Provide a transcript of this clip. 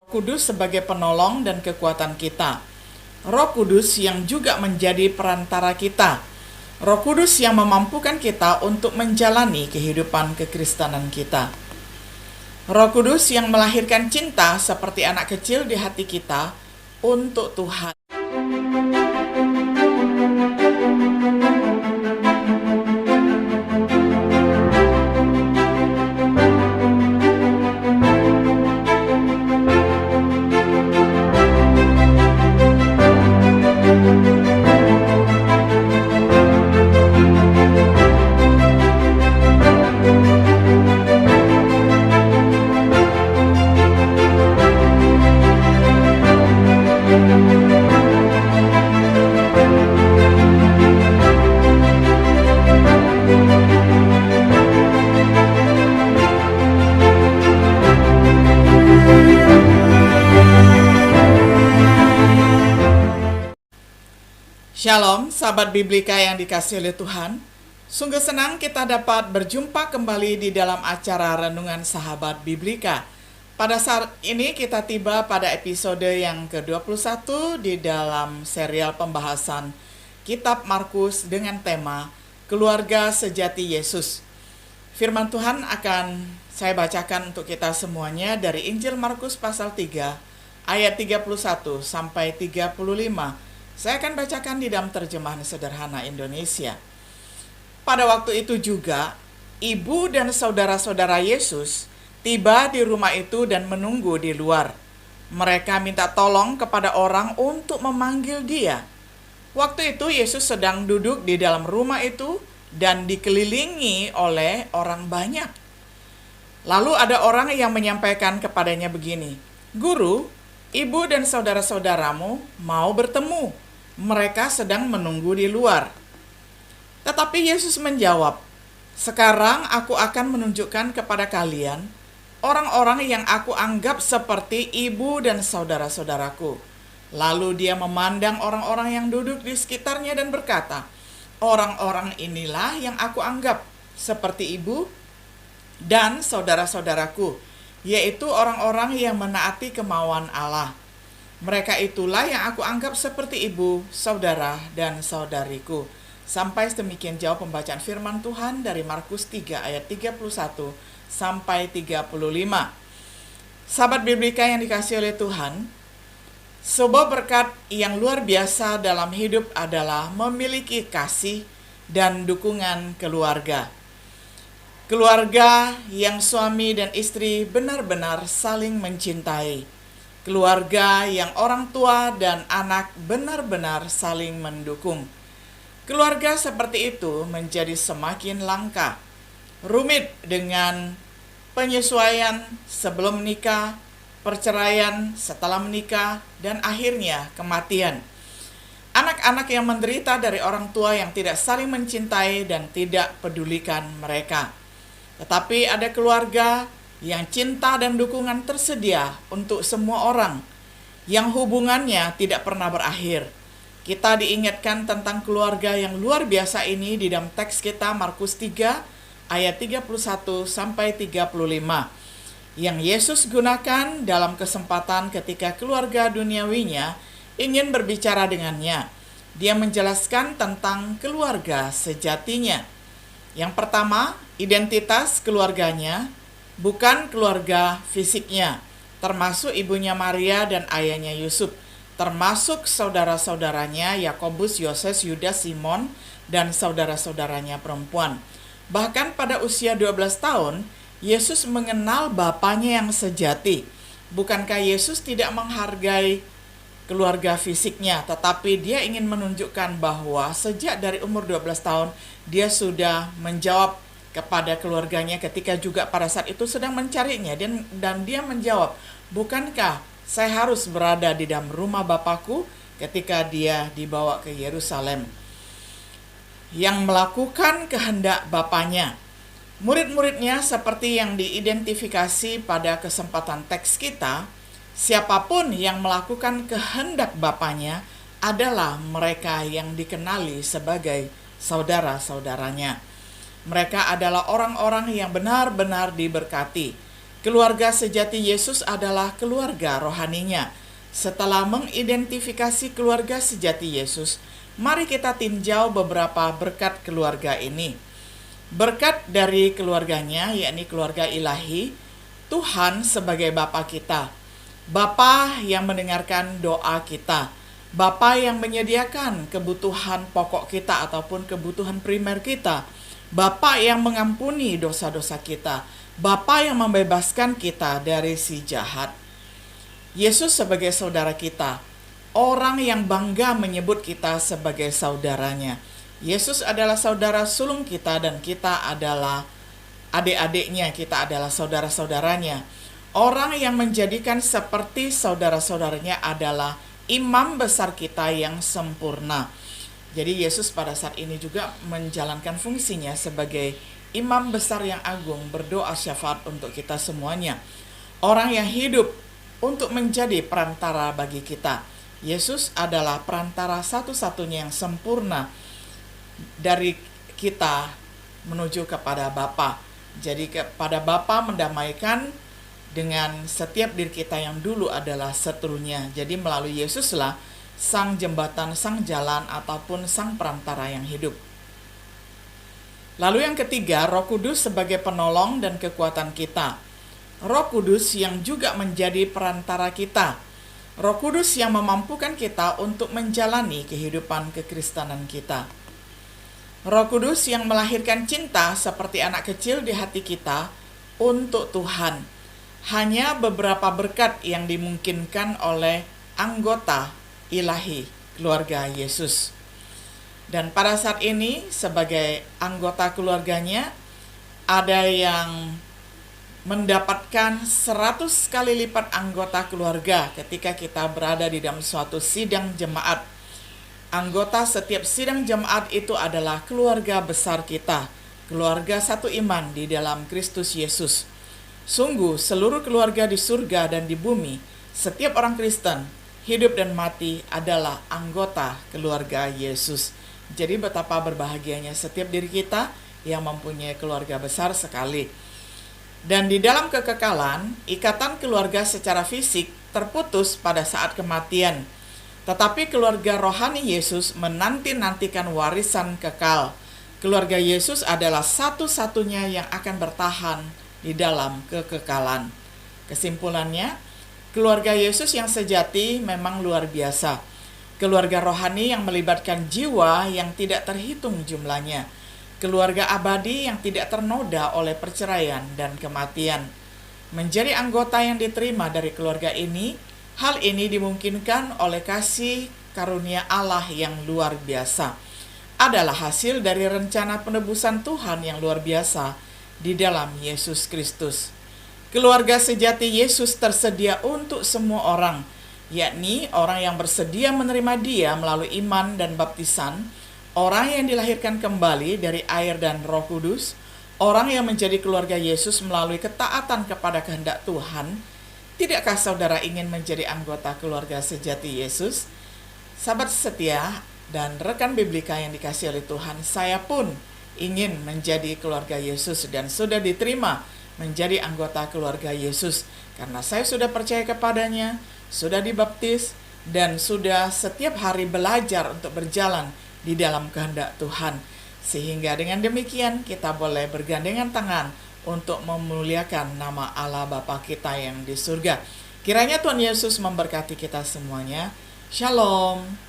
Kudus sebagai penolong dan kekuatan kita. Roh Kudus yang juga menjadi perantara kita. Roh Kudus yang memampukan kita untuk menjalani kehidupan kekristenan kita. Roh Kudus yang melahirkan cinta seperti anak kecil di hati kita untuk Tuhan. Shalom, sahabat Biblika yang dikasihi oleh Tuhan. Sungguh senang kita dapat berjumpa kembali di dalam acara Renungan Sahabat Biblika. Pada saat ini kita tiba pada episode yang ke-21 di dalam serial pembahasan Kitab Markus dengan tema Keluarga Sejati Yesus. Firman Tuhan akan saya bacakan untuk kita semuanya dari Injil Markus pasal 3 ayat 31 sampai 35. Saya akan bacakan di dalam terjemahan sederhana Indonesia. Pada waktu itu juga, ibu dan saudara-saudara Yesus tiba di rumah itu dan menunggu di luar. Mereka minta tolong kepada orang untuk memanggil dia. Waktu itu Yesus sedang duduk di dalam rumah itu dan dikelilingi oleh orang banyak. Lalu ada orang yang menyampaikan kepadanya begini, "Guru, ibu dan saudara-saudaramu mau bertemu. Mereka sedang menunggu di luar." Tetapi Yesus menjawab, "Sekarang aku akan menunjukkan kepada kalian orang-orang yang aku anggap seperti ibu dan saudara-saudaraku." Lalu dia memandang orang-orang yang duduk di sekitarnya dan berkata, "Orang-orang inilah yang aku anggap seperti ibu dan saudara-saudaraku, yaitu orang-orang yang menaati kemauan Allah. Mereka itulah yang aku anggap seperti ibu, saudara, dan saudariku." Sampai sedemikian jauh pembacaan firman Tuhan dari Markus 3 ayat 31 sampai 35. Sahabat Biblika yang dikasihi oleh Tuhan, sebuah berkat yang luar biasa dalam hidup adalah memiliki kasih dan dukungan keluarga. Keluarga yang suami dan istri benar-benar saling mencintai. Keluarga yang orang tua dan anak benar-benar saling mendukung. Keluarga seperti itu menjadi semakin langka, rumit dengan penyesuaian sebelum menikah, perceraian setelah menikah, dan akhirnya kematian. Anak-anak yang menderita dari orang tua yang tidak saling mencintai dan tidak pedulikan mereka. Tetapi ada keluarga yang cinta dan dukungan tersedia untuk semua orang, yang hubungannya tidak pernah berakhir. Kita diingatkan tentang keluarga yang luar biasa ini di dalam teks kita Markus 3 ayat 31 sampai 35 yang Yesus gunakan dalam kesempatan ketika keluarga duniawinya ingin berbicara dengannya. Dia menjelaskan tentang keluarga sejatinya. Yang pertama, identitas keluarganya bukan keluarga fisiknya, termasuk ibunya Maria dan ayahnya Yusuf, termasuk saudara-saudaranya Yakobus, Yoses, Yudas, Simon, dan saudara-saudaranya perempuan. Bahkan pada usia 12 tahun, Yesus mengenal bapaknya yang sejati. Bukankah Yesus tidak menghargai keluarga fisiknya, tetapi dia ingin menunjukkan bahwa sejak dari umur 12 tahun, dia sudah menjawab kepada keluarganya ketika juga pada saat itu sedang mencarinya, dan dia menjawab, "Bukankah saya harus berada di dalam rumah Bapakku?" ketika dia dibawa ke Yerusalem. Yang melakukan kehendak Bapaknya. Murid-muridnya seperti yang diidentifikasi pada kesempatan teks kita, siapapun yang melakukan kehendak Bapaknya adalah mereka yang dikenali sebagai saudara-saudaranya. Mereka adalah orang-orang yang benar-benar diberkati. Keluarga sejati Yesus adalah keluarga rohaninya. Setelah mengidentifikasi keluarga sejati Yesus, mari kita tinjau beberapa berkat keluarga ini. Berkat dari keluarganya, yakni keluarga ilahi, Tuhan sebagai Bapa kita, Bapa yang mendengarkan doa kita, Bapa yang menyediakan kebutuhan pokok kita ataupun kebutuhan primer kita, Bapa yang mengampuni dosa-dosa kita, Bapa yang membebaskan kita dari si jahat. Yesus sebagai saudara kita, orang yang bangga menyebut kita sebagai saudaranya. Yesus adalah saudara sulung kita dan kita adalah adik-adiknya, kita adalah saudara-saudaranya. Orang yang menjadikan seperti saudara-saudaranya adalah imam besar kita yang sempurna. Jadi Yesus pada saat ini juga menjalankan fungsinya sebagai imam besar yang agung, berdoa syafaat untuk kita semuanya. Orang yang hidup untuk menjadi perantara bagi kita. Yesus adalah perantara satu-satunya yang sempurna dari kita menuju kepada Bapa. Jadi kepada Bapa mendamaikan dengan setiap diri kita yang dulu adalah seterunya. Jadi melalui Yesuslah sang jembatan, sang jalan ataupun sang perantara yang hidup. Lalu yang ketiga, Roh Kudus sebagai penolong dan kekuatan kita. Roh Kudus yang juga menjadi perantara kita. Roh Kudus yang memampukan kita untuk menjalani kehidupan kekristenan kita. Roh Kudus yang melahirkan cinta seperti anak kecil di hati kita untuk Tuhan. Hanya beberapa berkat yang dimungkinkan oleh anggota ilahi keluarga Yesus. Dan pada saat ini sebagai anggota keluarganya, ada yang mendapatkan 100 kali lipat anggota keluarga ketika kita berada di dalam suatu sidang jemaat. Anggota setiap sidang jemaat itu adalah keluarga besar kita, keluarga satu iman di dalam Kristus Yesus. Sungguh seluruh keluarga di surga dan di bumi, setiap orang Kristen, hidup dan mati adalah anggota keluarga Yesus. Jadi betapa berbahagianya setiap diri kita yang mempunyai keluarga besar sekali. Dan di dalam kekekalan, ikatan keluarga secara fisik terputus pada saat kematian. Tetapi keluarga rohani Yesus menanti-nantikan warisan kekal. Keluarga Yesus adalah satu-satunya yang akan bertahan di dalam kekekalan. Kesimpulannya, keluarga Yesus yang sejati memang luar biasa. Keluarga rohani yang melibatkan jiwa yang tidak terhitung jumlahnya. Keluarga abadi yang tidak ternoda oleh perceraian dan kematian. Menjadi anggota yang diterima dari keluarga ini, hal ini dimungkinkan oleh kasih karunia Allah yang luar biasa. Adalah hasil dari rencana penebusan Tuhan yang luar biasa di dalam Yesus Kristus. Keluarga sejati Yesus tersedia untuk semua orang, yakni orang yang bersedia menerima Dia melalui iman dan baptisan, orang yang dilahirkan kembali dari air dan Roh Kudus, orang yang menjadi keluarga Yesus melalui ketaatan kepada kehendak Tuhan. Tidakkah saudara ingin menjadi anggota keluarga sejati Yesus? Sahabat setia dan rekan Biblika yang dikasihi oleh Tuhan, saya pun ingin menjadi keluarga Yesus dan sudah diterima menjadi anggota keluarga Yesus karena saya sudah percaya kepadanya, sudah dibaptis, dan sudah setiap hari belajar untuk berjalan di dalam kehendak Tuhan. Sehingga dengan demikian kita boleh bergandengan tangan untuk memuliakan nama Allah Bapa kita yang di surga. Kiranya Tuhan Yesus memberkati kita semuanya. Shalom.